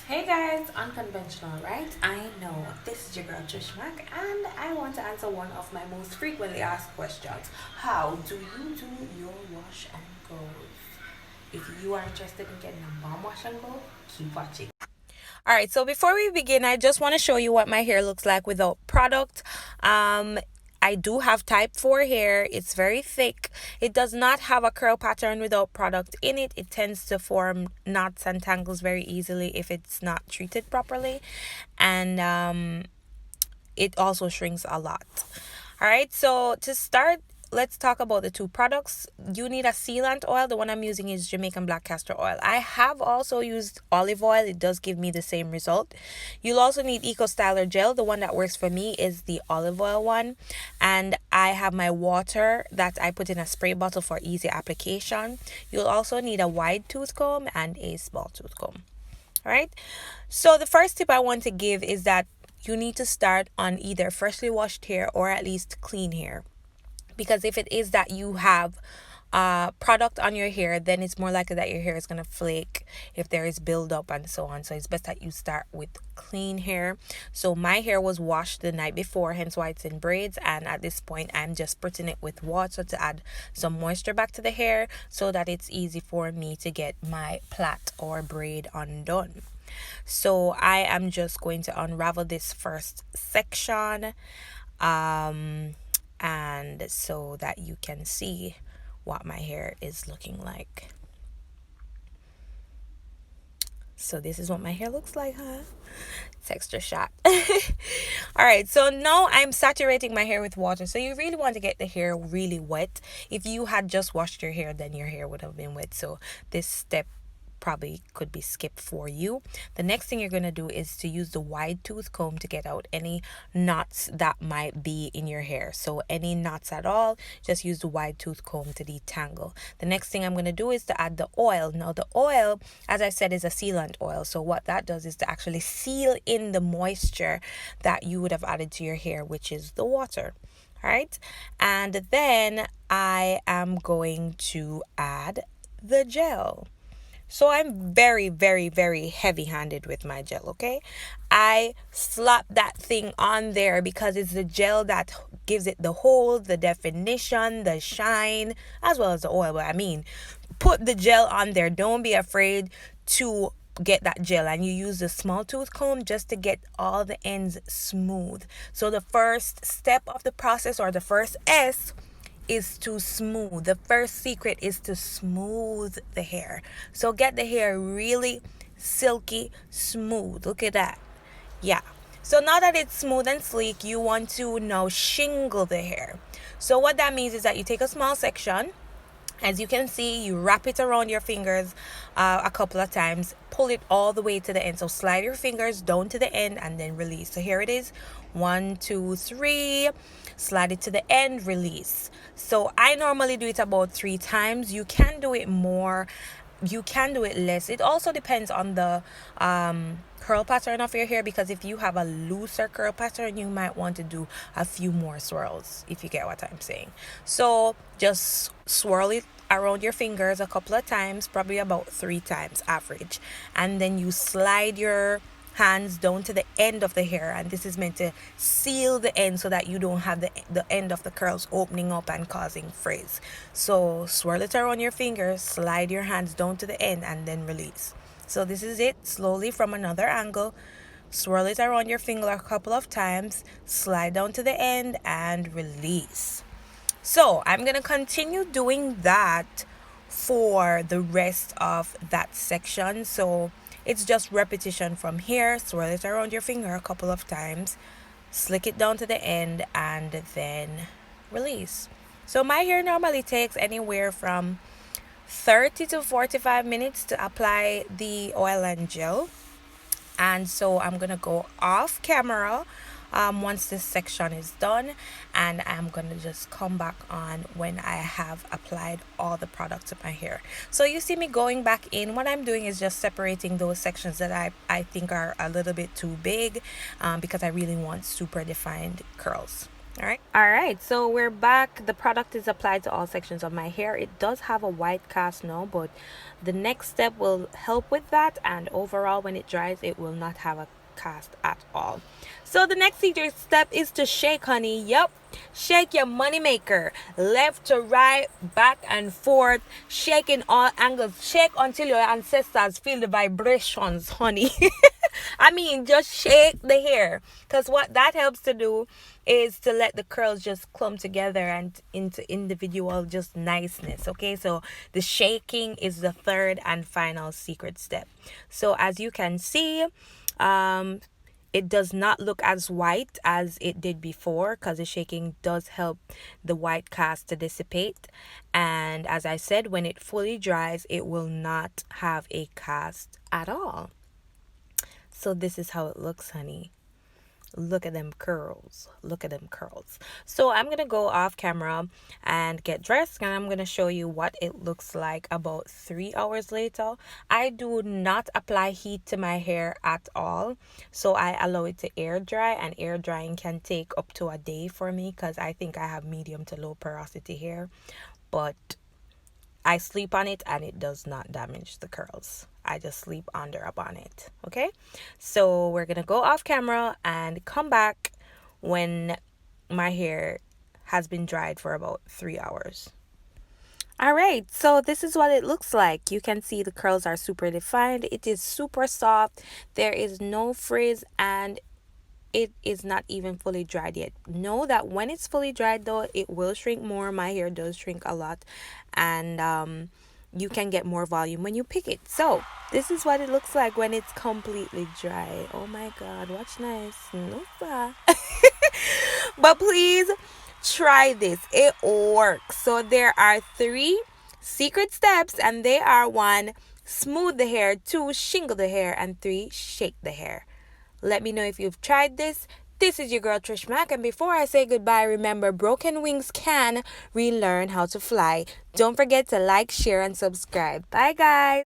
Hey guys, unconventional, right? I know. This is your girl TrishMaq, and I want to answer one of my most frequently asked questions. How do you do your wash and goes? If you are interested in getting a bomb wash and go, keep watching. All right, so before we begin, I just want to show you what my hair looks like without product. I do have type 4 hair. It's very thick. It does not have a curl pattern without product in it. It tends to form knots and tangles very easily if it's not treated properly. And it also shrinks a lot. All right, so to start, let's talk about the two products. You need a sealant oil. The one I'm using is Jamaican black castor oil. I have also used olive oil. It does give me the same result. You'll also need Eco Styler gel. The one that works for me is the olive oil one. And I have my water that I put in a spray bottle for easy application. You'll also need a wide tooth comb and a small tooth comb. All right. So the first tip I want to give is that you need to start on either freshly washed hair or at least clean hair. Because if it is that you have product on your hair, then it's more likely that your hair is going to flake if there is buildup and so on. So it's best that you start with clean hair. So my hair was washed the night before, hence why it's in braids. And at this point, I'm just putting it with water to add some moisture back to the hair so that it's easy for me to get my plait or braid undone. So I am just going to unravel this first section and so that you can see what my hair is looking like. So this is what my hair looks like, huh? Texture shot. All right, so now I'm saturating my hair with water. So you really want to get the hair really wet. If you had just washed your hair, then your hair would have been wet. So this step probably could be skipped for you. The next thing you're going to do is to use the wide tooth comb to get out any knots that might be in your hair. So any knots at all, just use the wide tooth comb to detangle. The next thing I'm going to do is to add the oil. Now the oil, as I said, is a sealant oil. So what that does is to actually seal in the moisture that you would have added to your hair, which is the water. All right. And then I am going to add the gel. So I'm very, very, very heavy-handed with my gel, okay? I slap that thing on there because it's the gel that gives it the hold, the definition, the shine, as well as the oil. But I mean, put the gel on there. Don't be afraid to get that gel, and you use the small tooth comb just to get all the ends smooth. So the first step of the process, or the first S, is to smooth. The first secret is to smooth the hair. So get the hair really silky smooth. Look at that. Yeah. So now that it's smooth and sleek, you want to now shingle the hair. So what that means is that you take a small section. As you can see, you wrap it around your fingers a couple of times. Pull it all the way to the end. So slide your fingers down to the end and then release. So here it is. 1, 2, 3. Slide it to the end, release. So I normally do it about 3 times. You can do it more. You can do it less. It also depends on the curl pattern of your hair, because if you have a looser curl pattern, you might want to do a few more swirls, if you get what I'm saying. So just swirl it around your fingers a couple of times, probably about 3 times average, and then you slide your hands down to the end of the hair, and this is meant to seal the end so that you don't have the end of the curls opening up and causing frizz. So swirl it around your fingers, slide your hands down to the end, and then release. So this is it. Slowly from another angle, swirl it around your finger a couple of times, slide down to the end, and release. So I'm gonna continue doing that for the rest of that section. So it's just repetition from here. Swirl it around your finger a couple of times, slick it down to the end, and then release. So my hair normally takes anywhere from 30 to 45 minutes to apply the oil and gel. And so I'm gonna go off camera once this section is done, and I'm gonna just come back on when I have applied all the product to my hair. So you see me going back in. What I'm doing is just separating those sections that I think are a little bit too big, because I really want super defined curls. All right, so we're back. The product is applied to all sections of my hair. It does have a white cast now, but the next step will help with that, and overall when it dries it will not have a cast at all. So the next secret step is to shake, honey. Yep, shake your money maker, left to right, back and forth, shake in all angles. Shake until your ancestors feel the vibrations, honey. I mean, just shake the hair, because what that helps to do is to let the curls just clump together and into individual just niceness. Okay, so the shaking is the third and final secret step. So as you can see, um it does not look as white as it did before, because the shaking does help the white cast to dissipate. And as I said, when it fully dries it will not have a cast at all. So this is how it looks, honey. Look at them curls. Look at them curls. So I'm going to go off camera and get dressed, and I'm going to show you what it looks like about 3 hours later. I do not apply heat to my hair at all. So I allow it to air dry, and air drying can take up to a day for me because I think I have medium to low porosity hair. But I sleep on it and it does not damage the curls. I just sleep under upon it. Okay? So we're going to go off camera and come back when my hair has been dried for about 3 hours. All right, so this is what it looks like. You can see the curls are super defined. It is super soft. There is no frizz, and it is not even fully dried yet. Know that when it's fully dried though, it will shrink more. My hair does shrink a lot, and you can get more volume when you pick it. So this is what it looks like when it's completely dry. Oh my god, watch nice. No sir. But please try this, it works. So there are 3 secret steps, and they are: 1, smooth the hair; 2, shingle the hair; and 3, shake the hair. Let me know if you've tried this. This is your girl TrishMaq, and before I say goodbye, remember, broken wings can relearn how to fly. Don't forget to like, share, and subscribe. Bye, guys.